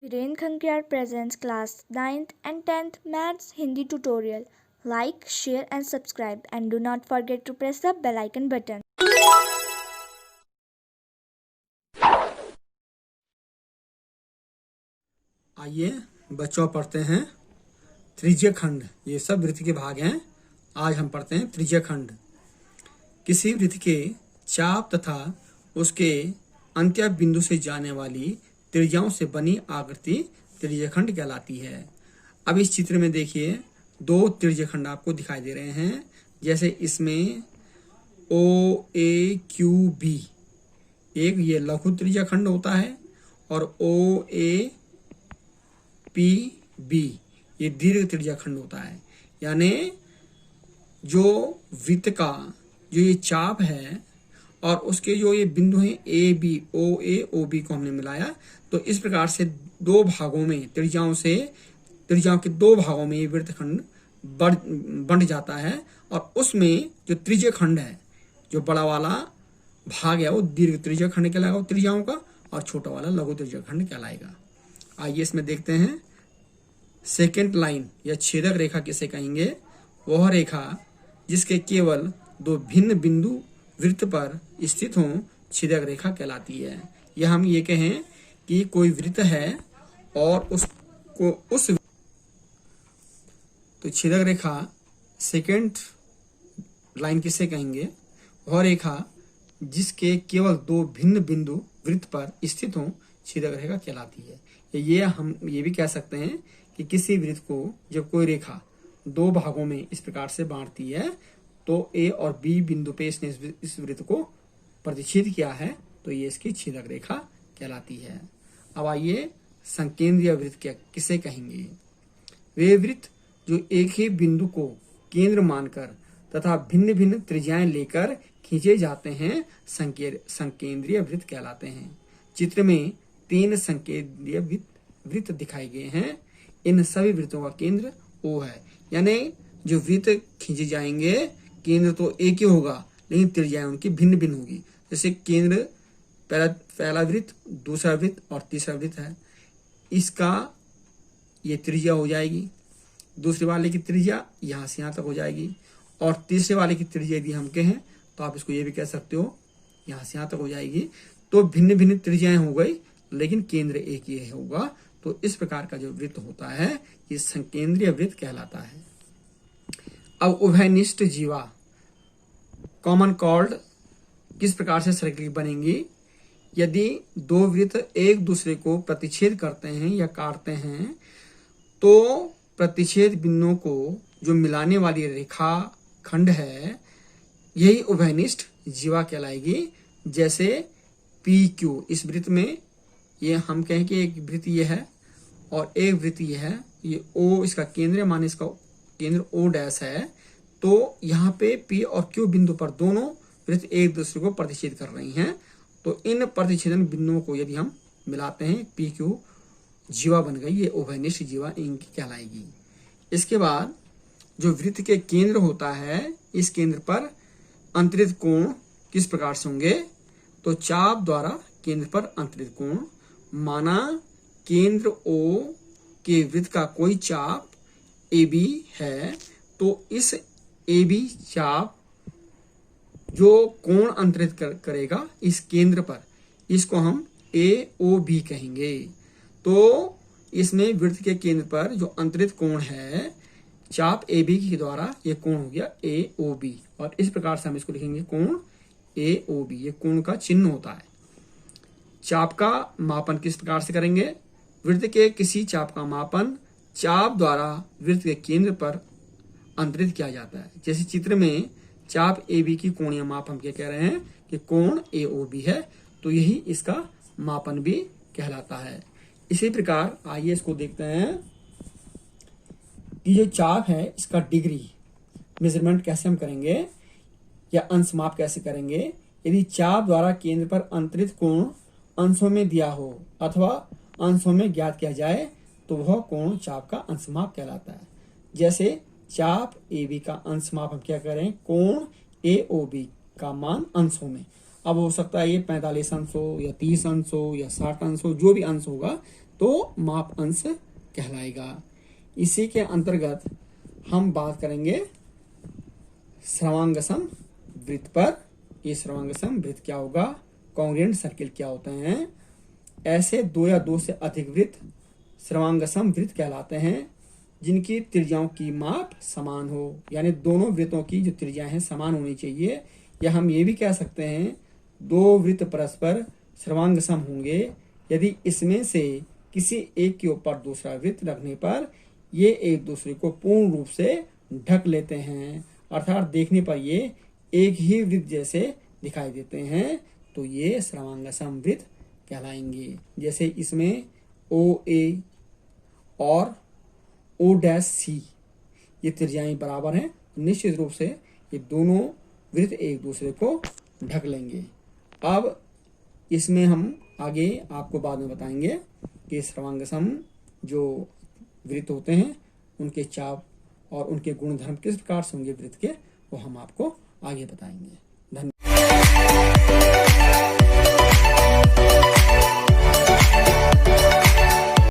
Viren Khankar presents class 9th and 10th Maths Hindi tutorial. Like, share and subscribe and do not forget to press the bell icon button. आइए बच्चों पढ़ते हैं त्रिज्य खंड। ये सब वृत्त के भाग हैं। आज हम पढ़ते हैं त्रिज्य खंड। किसी वृत्त के चाप तथा उसके अंत्य बिंदु से जाने वाली त्रिज्याओं से बनी आकृति त्रिज्य खंड कहलाती है। अब इस चित्र में देखिए दो त्रिज्य खंड आपको दिखाई दे रहे हैं। जैसे इसमें ओ ए क्यू बी एक ये लघु त्रिज्य खंड होता है और ओ ए पी बी ये दीर्घ त्रिज्या खंड होता है। यानी जो वृत्त का जो ये चाप है और उसके जो ये बिंदु हैं A B O A O B को हमने मिलाया, तो इस प्रकार से दो भागों में त्रिज्याओं के दो भागों में ये वृत्त खंड बंट जाता है। और उसमें जो त्रिज्य खंड है, जो बड़ा वाला भाग है वो दीर्घ त्रिज्य खंड कहलाएगा त्रिज्याओं का, और छोटा वाला लघु त्रिज्य खंड कहलाएगा। आइए इसमें देखते हैं। सेकेंड लाइन या छेदक रेखा किसे कहेंगे? वह रेखा जिसके केवल दो भिन्न बिंदु वृत्त पर स्थित हों छेदक रेखा कहलाती है। यह हम ये कहें कि कोई वृत्त है और तो छेदक रेखा सेकेंड लाइन किसे कहेंगे? वह रेखा जिसके केवल दो भिन्न बिंदु वृत्त पर स्थित हों छेदक रेखा कहलाती है। ये हम ये भी कह सकते हैं कि किसी वृत्त को जब कोई रेखा दो भागों में इस प्रकार से बांटती है, तो ए और बी बिंदु पे इसने इस वृत्त को प्रतिच्छेद किया है, तो ये इसकी छेदक रेखा कहलाती है। अब आइए संकेंद्रीय वृत्त किसे कहेंगे? वे वृत्त जो एक ही बिंदु को केंद्र मानकर तथा भिन्न भिन्न त्रिज्याएं लेकर खींचे जाते हैं संकेंद्रीय वृत्त कहलाते हैं। चित्र में तीन संकेंद्रीय वृत्त दिखाए गए हैं। इन सभी वृत्तों का केंद्र O है। यानी जो वृत्त खींचे जाएंगे केंद्र तो एक ही होगा, लेकिन त्रिज्याएं उनकी भिन्न भिन्न होगी। जैसे केंद्र पहला वृत्त, दूसरा वृत्त और तीसरा वृत्त है, इसका ये त्रिज्या हो जाएगी। दूसरे वाले की त्रिज्या यहाँ से यहाँ तक हो जाएगी, और तीसरे वाले की त्रिज्या यदि हम कहें तो आप इसको ये भी कह सकते हो यहाँ से यहाँ तक हो जाएगी। तो भिन्न भिन्न त्रिज्याएं हो गई, लेकिन केंद्र एक ही होगा। तो इस प्रकार का जो वृत्त होता है ये संकेंद्रीय वृत्त कहलाता है। अब उभयनिष्ठ जीवा कॉमन कॉर्ड किस प्रकार से सर्किल बनेंगी? यदि दो वृत्त एक दूसरे को प्रतिच्छेद करते हैं या काटते हैं, तो प्रतिच्छेद बिंदुओं को जो मिलाने वाली रेखा खंड है यही उभयनिष्ठ जीवा कहलाएगी। जैसे पी क्यू इस वृत्त में ये हम कहें कि एक वृत्त ये है और एक वृत्त ये है। ये O इसका केंद्र है, माने इसका केंद्र O डैश है। तो यहाँ पे P और Q बिंदु पर दोनों वृत्त एक दूसरे को प्रतिच्छेद कर रही हैं। तो इन प्रतिच्छेदन बिंदुओं को यदि हम मिलाते हैं P Q जीवा बन गई, ये उभयनिष्ठ जीवा इनकी कहलाएगी। इसके बाद जो वृत्त के केंद्र होता है, इस केंद्र पर अंतरित कोण किस प्रकार से होंगे? तो चाप द्वारा केंद्र पर अंतरित कोण। माना केंद्र O के वृत्त का कोई चाप AB है, तो इस AB चाप जो कोण अंतरित करेगा इस केंद्र पर, इसको हम AOB कहेंगे। तो इसमें वृत्त के केंद्र पर जो अंतरित कोण है चाप AB के द्वारा, ये कोण हो गया AOB। और इस प्रकार से हम इसको लिखेंगे कोण AOB। ये कोण का चिन्ह होता है। चाप का मापन किस प्रकार से करेंगे? वृत्त के किसी चाप का मापन चाप द्वारा वृत्त के केंद्र पर अंतरित किया जाता है। जैसे चित्र में चाप AB की कोणीय माप हम क्या कह रहे हैं कि कोण AOB है, तो यही इसका मापन भी कहलाता है। इसी प्रकार आइए इसको देखते हैं कि जो चाप है इसका डिग्री मेजरमेंट कैसे हम करेंगे या अंश माप कैसे करेंगे? यदि चाप द्वारा केंद्र पर अंतरित कोण अंशों में दिया हो अथवा अंशों में ज्ञात किया जाए, तो वह कोण चाप का अंश माप कहलाता है। जैसे चाप AB का अंश माप हम क्या करें? कोण AOB का मान अंशों में। अब हो सकता है ये 45 अंश हो या 30 अंश हो या 60 अंश हो, जो भी अंश होगा, तो माप अंश कहलाएगा। इसी के अंतर्गत हम बात करेंगे सर्वांगसम वृत्त पर। ये सर्वांगसम वृत्त क्या होगा, कॉन्ग्रुएंट सर्किल क्या होते हैं। ऐसे दो या दो से अधिक वृत्त सर्वांगसम वृत्त कहलाते हैं जिनकी त्रिज्याओं की माप समान हो, यानी दोनों वृत्तों की जो त्रिज्याएं हैं समान होनी चाहिए। या हम ये भी कह सकते हैं दो वृत्त परस्पर सर्वांगसम होंगे यदि इसमें से किसी एक के ऊपर दूसरा वृत्त रखने पर ये एक दूसरे को पूर्ण रूप से ढक लेते हैं, अर्थात देखने पर ये एक ही वृत्त जैसे दिखाई देते हैं, तो ये सर्वांगसम वृत्त कहलाएंगे। जैसे इसमें OA और O'C ये त्रिज्याएं बराबर हैं, निश्चित रूप से ये दोनों वृत्त एक दूसरे को ढक लेंगे। अब इसमें हम आगे आपको बाद में बताएंगे कि सर्वांगसम जो वृत्त होते हैं उनके चाप और उनके गुणधर्म किस प्रकार से होंगे वृत्त के, वो हम आपको आगे बताएंगे।